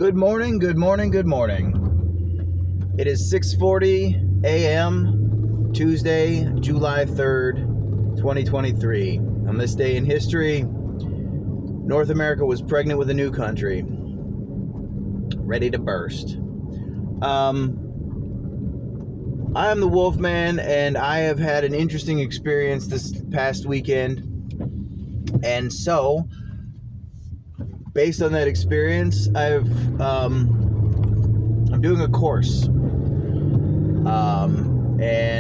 Good morning, good morning, good morning. It is 6:40 a.m., Tuesday, July 3rd, 2023. On this day in history, North America was pregnant with a new country, ready to burst. I am the Wolfman, and I have had an interesting experience this past weekend. And so, based on that experience, I'm doing a course, and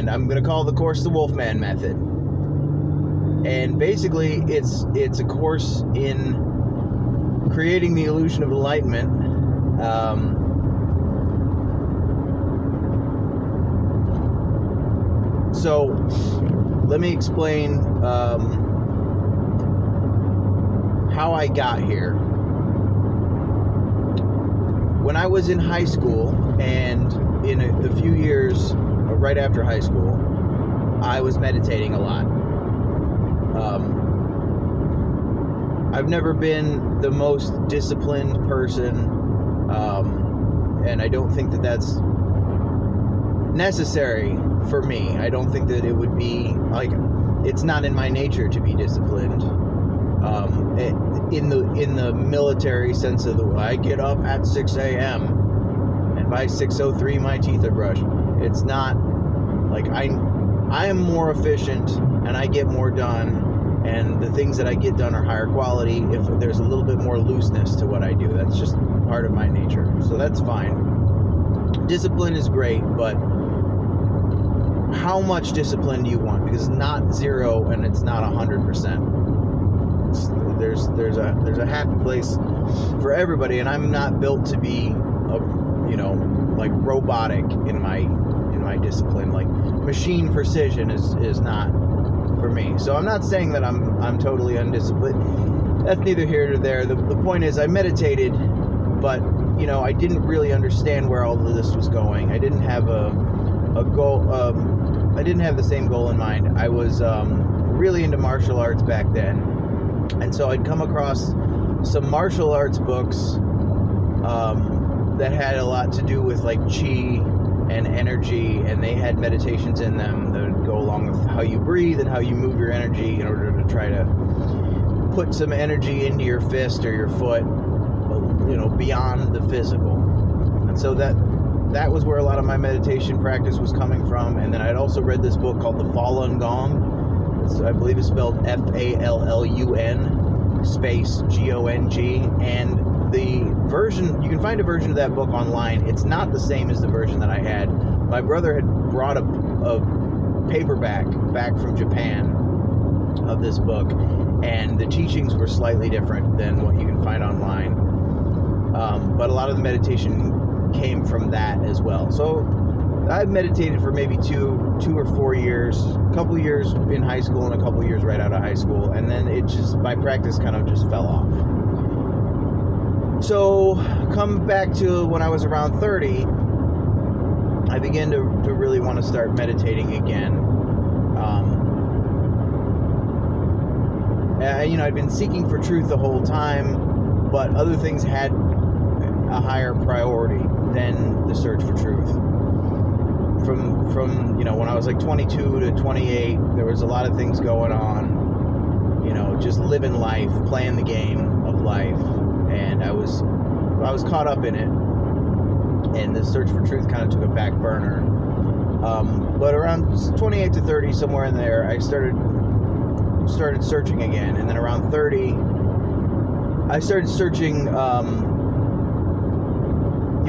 I'm going to call the course the Wolfman Method. And basically, it's a course in creating the illusion of enlightenment. So, let me explain how I got here. When I was in high school, and in the few years right after high school, I was meditating a lot. I've never been the most disciplined person, and I don't think that that's necessary for me. I don't think that it would be, it's not in my nature to be disciplined. In the military sense of I get up at 6 a.m. and by 6:03 my teeth are brushed. It's not like I am more efficient and I get more done, and the things that I get done are higher quality if there's a little bit more looseness to what I do. That's just part of my nature, so that's fine. Discipline is great, but how much discipline do you want? Because it's not zero and it's not 100%. There's a happy place for everybody, and I'm not built to be robotic in my discipline. Like machine precision is not for me. So I'm not saying that I'm totally undisciplined. That's neither here nor there. The point is I meditated, but I didn't really understand where all of this was going. I didn't have a goal. I didn't have the same goal in mind. I was really into martial arts back then. And so I'd come across some martial arts books that had a lot to do with like chi and energy, and they had meditations in them that would go along with how you breathe and how you move your energy in order to try to put some energy into your fist or your foot, beyond the physical. And so that was where a lot of my meditation practice was coming from. And then I'd also read this book called The Falun Gong. I believe it's spelled F-A-L-L-U-N space G-O-N-G, and the version, you can find a version of that book online. It's not the same as the version that I had. My brother had brought a paperback back from Japan of this book, and the teachings were slightly different than what you can find online, but a lot of the meditation came from that as well. So I've meditated for maybe two or 4 years, a couple years in high school and a couple years right out of high school, and then my practice kind of just fell off. So come back to when I was around 30, I began to really want to start meditating again. I'd been seeking for truth the whole time, but other things had a higher priority than the search for truth. From when I was like 22 to 28, there was a lot of things going on, just living life, playing the game of life, and I was caught up in it, and the search for truth kind of took a back burner. But around 28 to 30, somewhere in there, I started searching again, and then around 30, I started searching,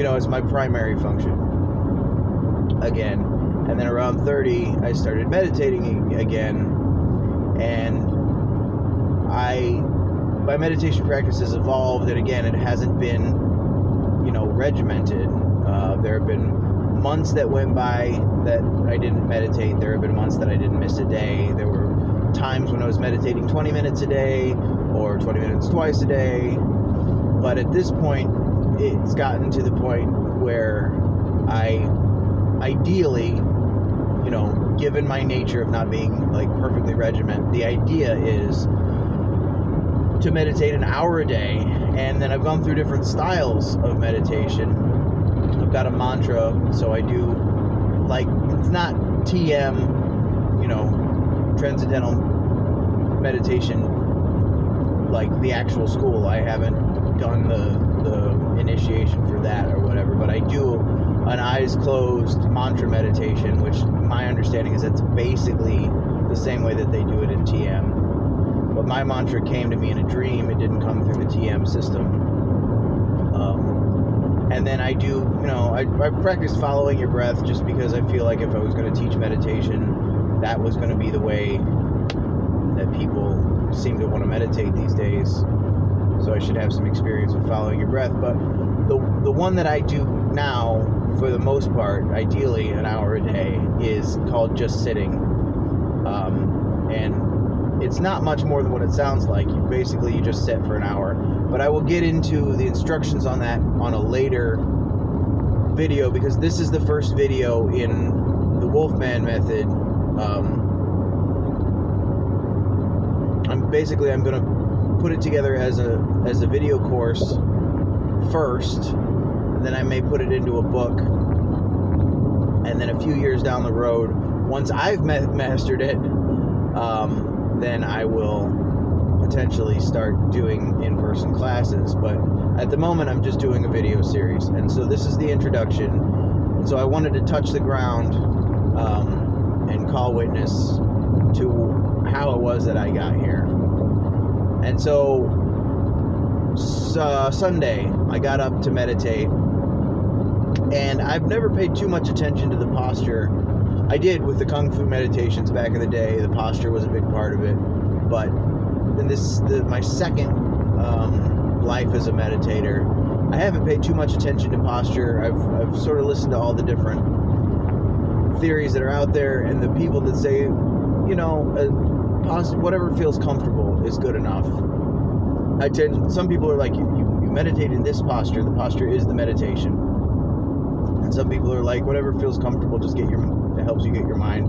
as my primary function again. And then around 30, I started meditating again, and my meditation practice has evolved, and again, it hasn't been, regimented. There have been months that went by that I didn't meditate. There have been months that I didn't miss a day. There were times when I was meditating 20 minutes a day, or 20 minutes twice a day. But at this point, it's gotten to the point where ideally, given my nature of not being like perfectly regimented, the idea is to meditate an hour a day, and then I've gone through different styles of meditation. I've got a mantra, so I do, like, it's not TM, transcendental meditation, like the actual school. I haven't done the initiation for that or whatever, but I do an eyes closed mantra meditation, which my understanding is that's basically the same way that they do it in TM. But my mantra came to me in a dream. It didn't come through the TM system. And then I do, I practiced following your breath, just because I feel like if I was going to teach meditation, that was going to be the way that people seem to want to meditate these days. So I should have some experience with following your breath. But the one that I do now, for the most part, ideally an hour a day, is called just sitting. And it's not much more than what it sounds like. You just sit for an hour. But I will get into the instructions on that on a later video, because this is the first video in the Wolfman Method. I'm going to put it together as a video course first, and then I may put it into a book, and then a few years down the road, once I've mastered it, then I will potentially start doing in-person classes. But at the moment, I'm just doing a video series, and so this is the introduction. And so I wanted to touch the ground and call witness to how it was that I got here. And so Sunday, I got up to meditate, and I've never paid too much attention to the posture. I did with the Kung Fu meditations back in the day. The posture was a big part of it. But in my second life as a meditator, I haven't paid too much attention to posture. I've sort of listened to all the different theories that are out there, and the people that say, whatever feels comfortable is good enough. Some people are like, you meditate in this posture. The posture is the meditation. And some people are like, whatever feels comfortable, it helps you get your mind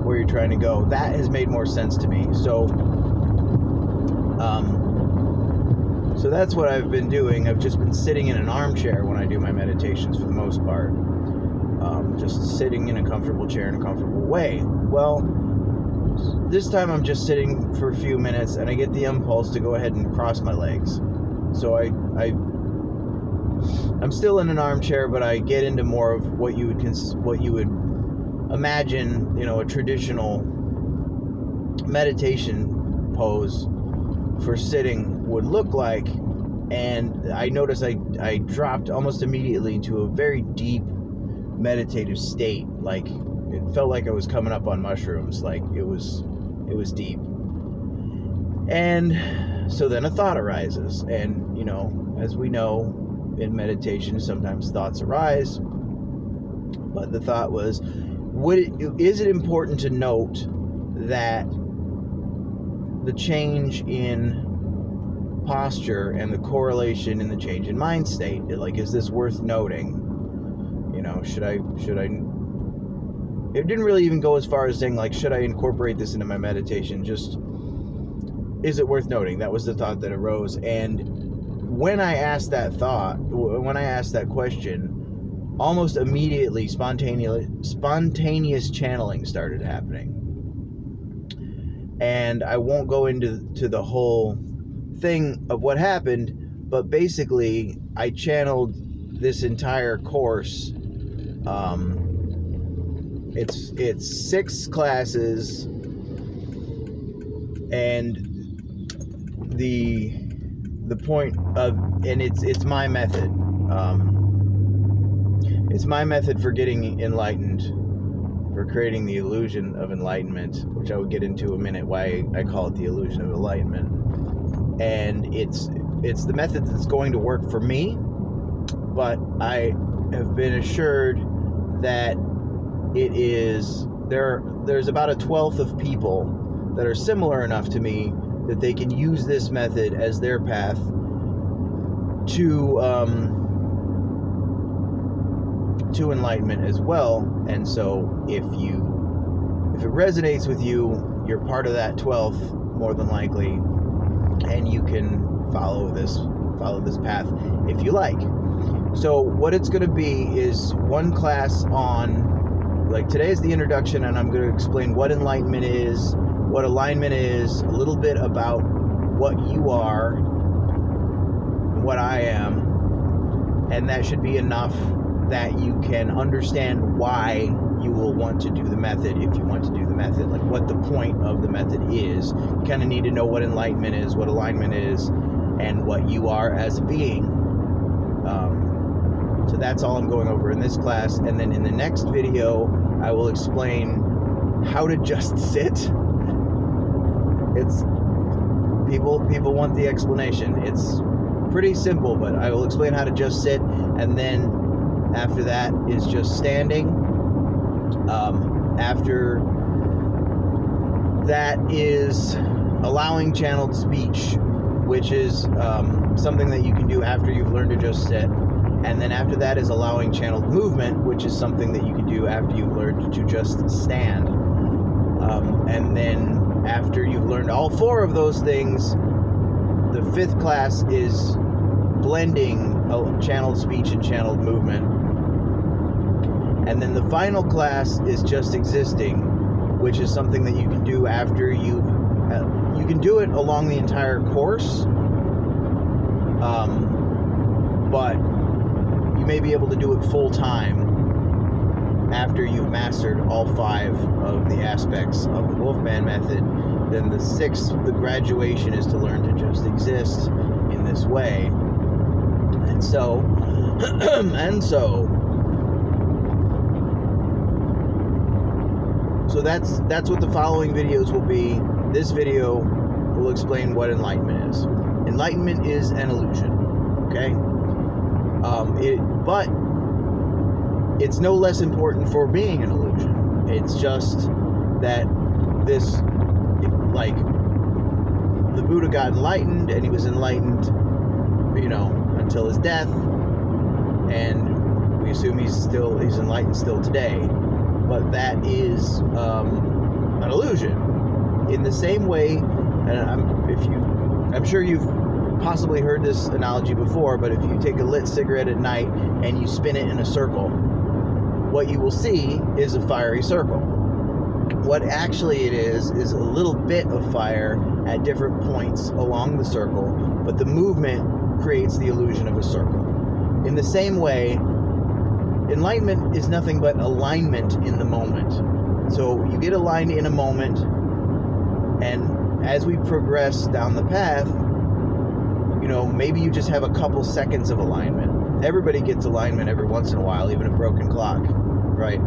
where you're trying to go. That has made more sense to me. So that's what I've been doing. I've just been sitting in an armchair when I do my meditations for the most part. Just sitting in a comfortable chair in a comfortable way. Well, this time I'm just sitting for a few minutes, and I get the impulse to go ahead and cross my legs. So I'm still in an armchair, but I get into more of what you would imagine, a traditional meditation pose for sitting would look like. And I noticed I dropped almost immediately into a very deep meditative state. Like, it felt like I was coming up on mushrooms. Like, it was deep. And so then a thought arises, and as we know, in meditation sometimes thoughts arise, but the thought was, is it important to note that the change in posture and the correlation in the change in mind state, like, is this worth noting? Should I it didn't really even go as far as saying, like, should I incorporate this into my meditation? Just, is it worth noting? That was the thought that arose. And when I asked that question, almost immediately spontaneous channeling started happening. And I won't go into the whole thing of what happened, but basically I channeled this entire course. It's 6 classes, and the point of, and it's my method. It's my method for getting enlightened, for creating the illusion of enlightenment, which I will get into a minute why I call it the illusion of enlightenment. And it's the method that's going to work for me, but I have been assured that there's about a 1/12 of people that are similar enough to me that they can use this method as their path to enlightenment as well. And so if it resonates with you, you're part of that 12th, more than likely. and you can follow this path if you like. So what it's going to be is one class on, like today is the introduction, and I'm going to explain what enlightenment is, what alignment is, a little bit about what you are, what I am, and that should be enough that you can understand why you will want to do the method if you want to do the method, like what the point of the method is. You kind of need to know what enlightenment is, what alignment is, and what you are as a being. So that's all I'm going over in this class, and then in the next video I will explain how to just sit. It's people want the explanation. It's pretty simple, but I will explain how to just sit, and then after that is just standing. After that is allowing channeled speech, which is something that you can do after you've learned to just sit. And then after that is allowing channeled movement, which is something that you can do after you've learned to just stand. And then after you've learned all four of those things, the fifth class is blending channeled speech and channeled movement. And then the final class is just existing, which is something that you can do after you can do it along the entire course, but you may be able to do it full time after you've mastered all 5 of the aspects of the Wolfman Method. Then the 6th, the graduation, is to learn to just exist in this way. And so So that's what the following videos will be. This video will explain what enlightenment is. Enlightenment is an illusion, okay? But it's no less important for being an illusion. It's just that this, like, the Buddha got enlightened, and he was enlightened, until his death, and we assume he's enlightened still today. But that is an illusion. In the same way, and I'm sure you've possibly heard this analogy before, but if you take a lit cigarette at night and you spin it in a circle, what you will see is a fiery circle. What actually it is a little bit of fire at different points along the circle, but the movement creates the illusion of a circle. In the same way, enlightenment is nothing but alignment in the moment. So you get aligned in a moment, and as we progress down the path, maybe you just have a couple seconds of alignment. Everybody gets alignment every once in a while, even a broken clock, right?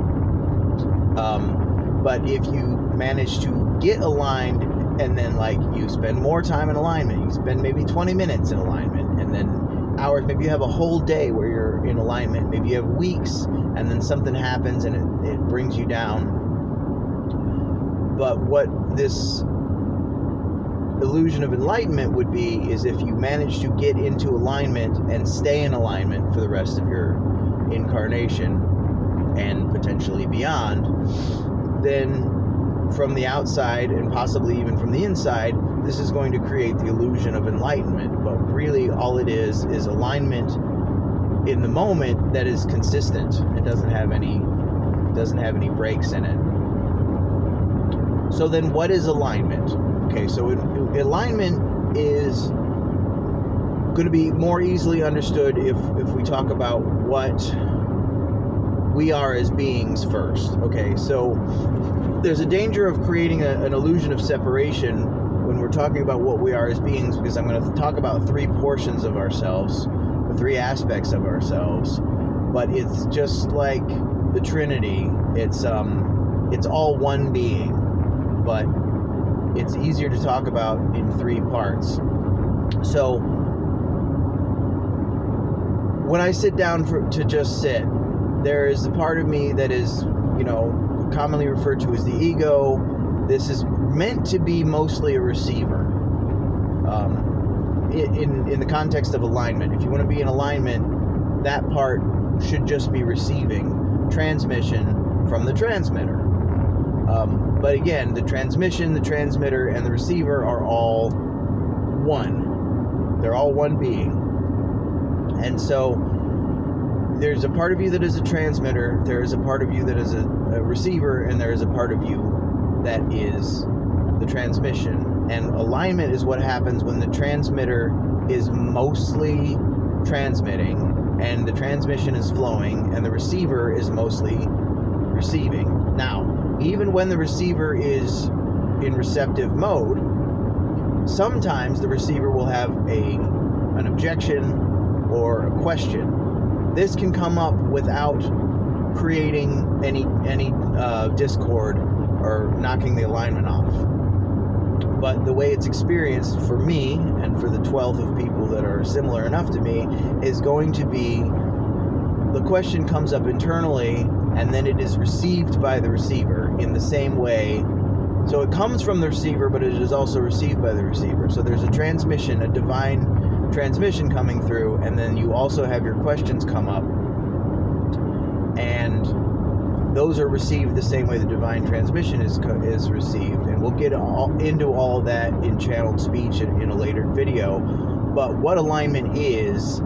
But if you manage to get aligned, and then you spend more time in alignment, you spend maybe 20 minutes in alignment, and then hours, maybe you have a whole day where you're in alignment, maybe you have weeks, and then something happens and it brings you down. But what this illusion of enlightenment would be is if you manage to get into alignment and stay in alignment for the rest of your incarnation and potentially beyond, then from the outside and possibly even from the inside, this is going to create the illusion of enlightenment. But really all it is alignment in the moment that is consistent. It doesn't have any breaks in it. So then what is alignment? Okay, so alignment is going to be more easily understood if we talk about what we are as beings first. Okay, so there's a danger of creating an illusion of separation when we're talking about what we are as beings, because I'm going to talk about 3 portions of ourselves, the 3 aspects of ourselves, but it's just like the Trinity. It's all one being, but it's easier to talk about in 3 parts. So when I sit down to just sit, there is the part of me that is, commonly referred to as the ego. This is meant to be mostly a receiver. In the context of alignment, if you want to be in alignment, that part should just be receiving transmission from the transmitter. But again, the transmission, the transmitter, and the receiver are all one. They're all one being. And so there's a part of you that is a transmitter, there is a part of you that is a receiver, and there is a part of you that is the transmission. And alignment is what happens when the transmitter is mostly transmitting and the transmission is flowing and the receiver is mostly receiving. Now, even when the receiver is in receptive mode, sometimes the receiver will have an objection or a question. This can come up without creating any discord or knocking the alignment off. But the way it's experienced for me and for the 12th of people that are similar enough to me is going to be, the question comes up internally and then it is received by the receiver in the same way. So it comes from the receiver, but it is also received by the receiver. So there's a transmission, a divine transmission coming through, and then you also have your questions come up, and those are received the same way the divine transmission is received. And we'll get into all that in channeled speech in a later video. But what alignment is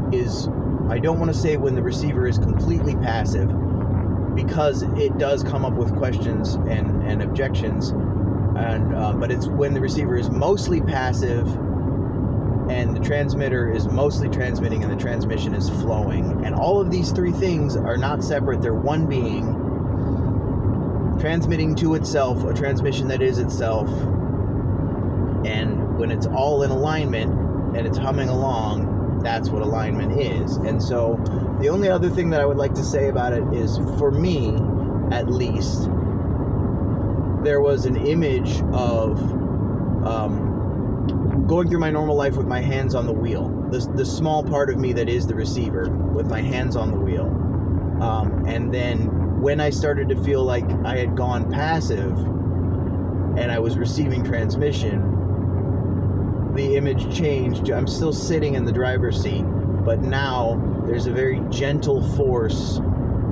I don't want to say when the receiver is completely passive, because it does come up with questions and objections, but it's when the receiver is mostly passive and the transmitter is mostly transmitting and the transmission is flowing. And all of these three things are not separate, they're one being transmitting to itself, a transmission that is itself. And when it's all in alignment and it's humming along, that's what alignment is. And so the only other thing that I would like to say about it is, for me at least, there was an image of going through my normal life with my hands on the wheel, the small part of me that is the receiver, with my hands on the wheel. And then when I started to feel like I had gone passive and I was receiving transmission, the image changed. I'm still sitting in the driver's seat, but now there's a very gentle force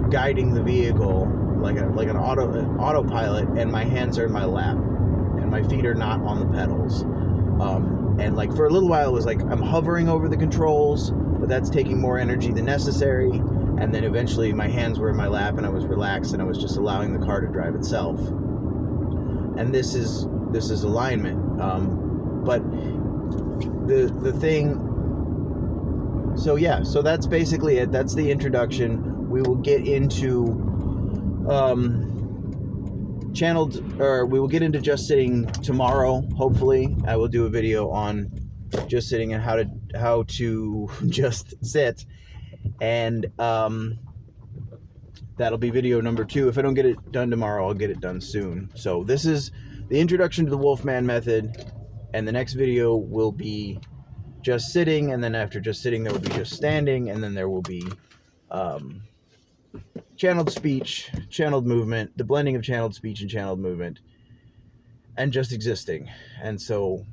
guiding the vehicle, like an autopilot, and my hands are in my lap and my feet are not on the pedals. And like for a little while it was like I'm hovering over the controls, but that's taking more energy than necessary. And then eventually my hands were in my lap and I was relaxed and I was just allowing the car to drive itself. And this is alignment. But the thing, so that's basically it. That's the introduction. We will get into we will get into just sitting tomorrow. Hopefully I will do a video on just sitting and how to just sit. And that'll be video number 2. If I don't get it done tomorrow, I'll get it done soon. So this is the introduction to the Wolfman Method, and the next video will be just sitting, and then after just sitting there will be just standing, and then there will be channeled speech, channeled movement, the blending of channeled speech and channeled movement, and just existing. And so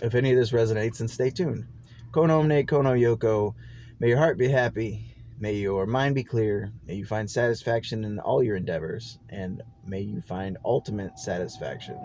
if any of this resonates, then stay tuned. Kono Omne, Kono Yoko. May your heart be happy. May your mind be clear. May you find satisfaction in all your endeavors. And may you find ultimate satisfaction.